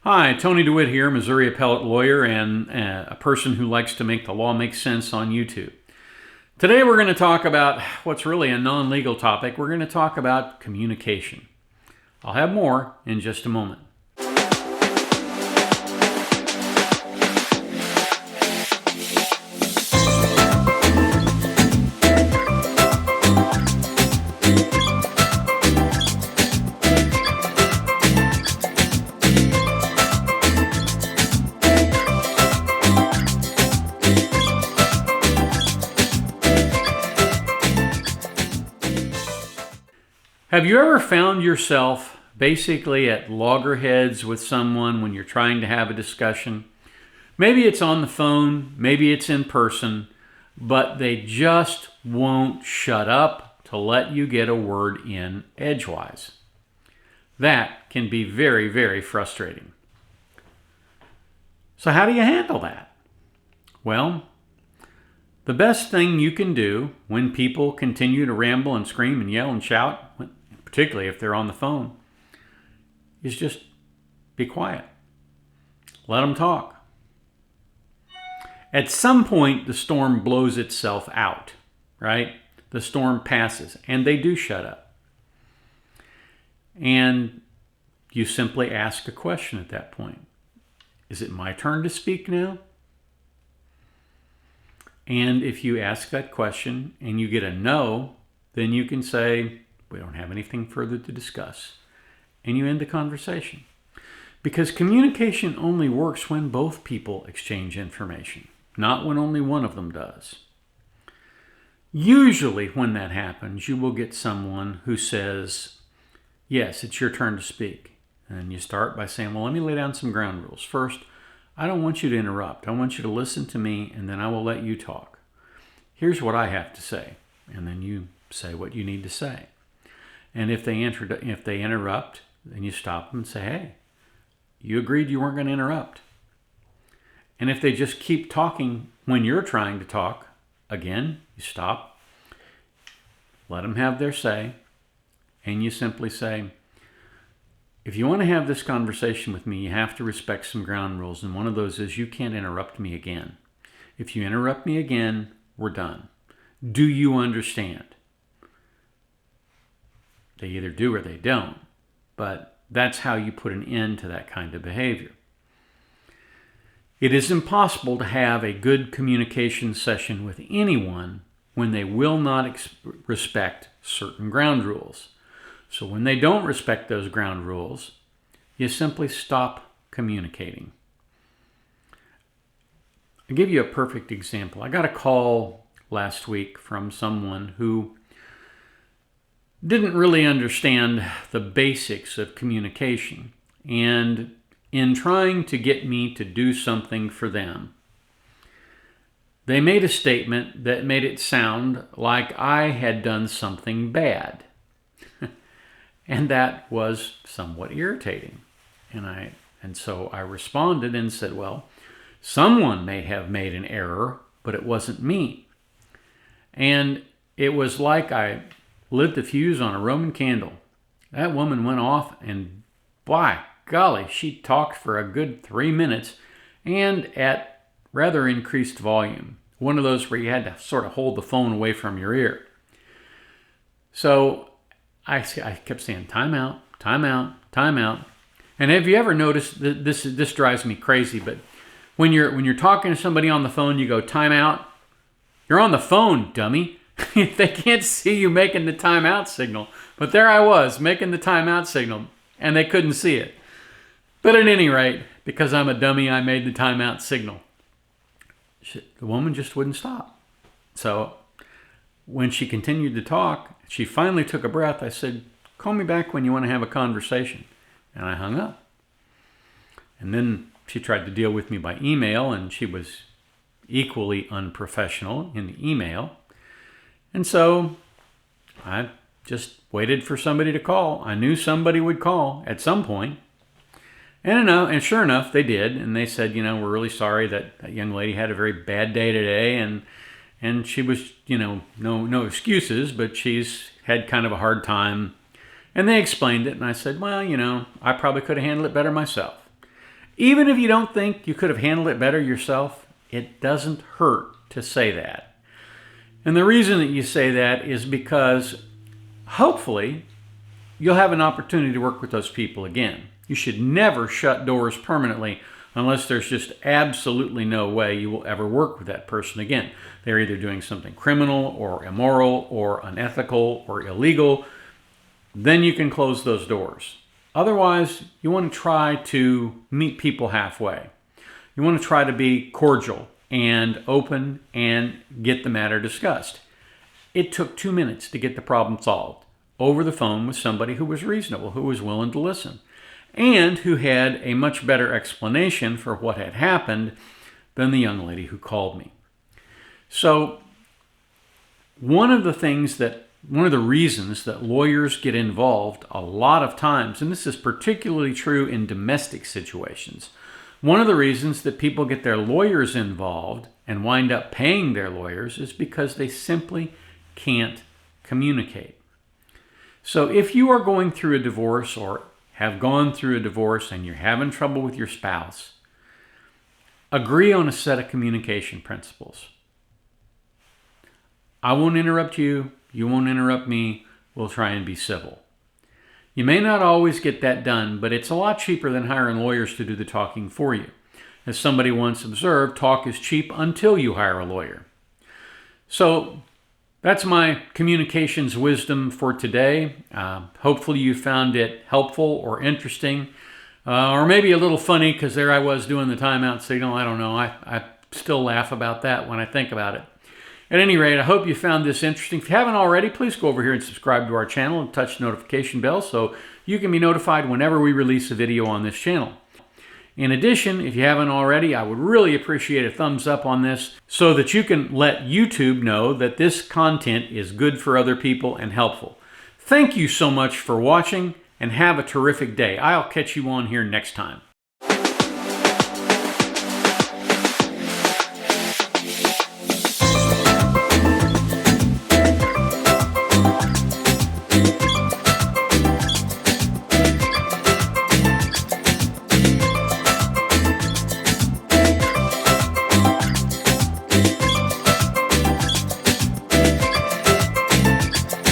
Hi, Tony DeWitt here, Missouri appellate lawyer and a person who likes to make the law make sense on YouTube. Today we're going to talk about what's really a non-legal topic. We're going to talk about communication. I'll have more in just a moment. Have you ever found yourself basically at loggerheads with someone when you're trying to have a discussion? Maybe it's on the phone, maybe it's in person, but they just won't shut up to let you get a word in edgewise. That can be very, very frustrating. So how do you handle that? Well, the best thing you can do when people continue to ramble and scream and yell and shout, particularly if they're on the phone, is just be quiet. Let them talk. At some point, the storm blows itself out, right? The storm passes, and they do shut up. And you simply ask a question at that point. Is it my turn to speak now? And if you ask that question and you get a no, then you can say, we don't have anything further to discuss. And you end the conversation. Because communication only works when both people exchange information, not when only one of them does. Usually when that happens, you will get someone who says, yes, it's your turn to speak. And you start by saying, well, let me lay down some ground rules. First, I don't want you to interrupt. I want you to listen to me, and then I will let you talk. Here's what I have to say. And then you say what you need to say. And if they interrupt, then you stop them and say, hey, you agreed you weren't going to interrupt. And if they just keep talking when you're trying to talk, again, you stop, let them have their say, and you simply say, if you want to have this conversation with me, you have to respect some ground rules. And one of those is you can't interrupt me again. If you interrupt me again, we're done. Do you understand? They either do or they don't, but that's how you put an end to that kind of behavior. It is impossible to have a good communication session with anyone when they will not respect certain ground rules. So when they don't respect those ground rules, you simply stop communicating. I'll give you a perfect example. I got a call last week from someone who didn't really understand the basics of communication. And in trying to get me to do something for them, they made a statement that made it sound like I had done something bad. And that was somewhat irritating. And so I responded and said, well, someone may have made an error, but it wasn't me. And it was like I lit the fuse on a Roman candle. That woman went off, and by golly, she talked for a good 3 minutes and at rather increased volume. One of those where you had to sort of hold the phone away from your ear. So I kept saying, time out, time out, time out. And have you ever noticed that this drives me crazy, but when you're talking to somebody on the phone, you go, time out. You're on the phone, dummy. They can't see you making the timeout signal. But there I was, making the timeout signal, and they couldn't see it. But at any rate, because I'm a dummy, I made the timeout signal. The woman just wouldn't stop. So when she continued to talk, she finally took a breath. I said, call me back when you want to have a conversation. And I hung up. And then she tried to deal with me by email, and she was equally unprofessional in the email. And so I just waited for somebody to call. I knew somebody would call at some point. And sure enough, they did. And they said, we're really sorry that young lady had a very bad day today. And she was, no excuses, but she's had kind of a hard time. And they explained it. And I said, well, I probably could have handled it better myself. Even if you don't think you could have handled it better yourself, it doesn't hurt to say that. And the reason that you say that is because hopefully you'll have an opportunity to work with those people again. You should never shut doors permanently unless there's just absolutely no way you will ever work with that person again. They're either doing something criminal or immoral or unethical or illegal. Then you can close those doors. Otherwise, you want to try to meet people halfway. You want to try to be cordial and open and get the matter discussed. It took 2 minutes to get the problem solved over the phone with somebody who was reasonable, who was willing to listen, and who had a much better explanation for what had happened than the young lady who called me. So one of the reasons that lawyers get involved a lot of times, and this is particularly true in domestic situations, one of the reasons that people get their lawyers involved and wind up paying their lawyers is because they simply can't communicate. So if you are going through a divorce or have gone through a divorce and you're having trouble with your spouse, agree on a set of communication principles. I won't interrupt you. You won't interrupt me. We'll try and be civil. You may not always get that done, but it's a lot cheaper than hiring lawyers to do the talking for you. As somebody once observed, talk is cheap until you hire a lawyer. So that's my communications wisdom for today. Hopefully you found it helpful or interesting, or maybe a little funny because there I was doing the timeout signal. I don't know. I still laugh about that when I think about it. At any rate, I hope you found this interesting. If you haven't already, please go over here and subscribe to our channel and touch the notification bell so you can be notified whenever we release a video on this channel. In addition, if you haven't already, I would really appreciate a thumbs up on this so that you can let YouTube know that this content is good for other people and helpful. Thank you so much for watching and have a terrific day. I'll catch you on here next time.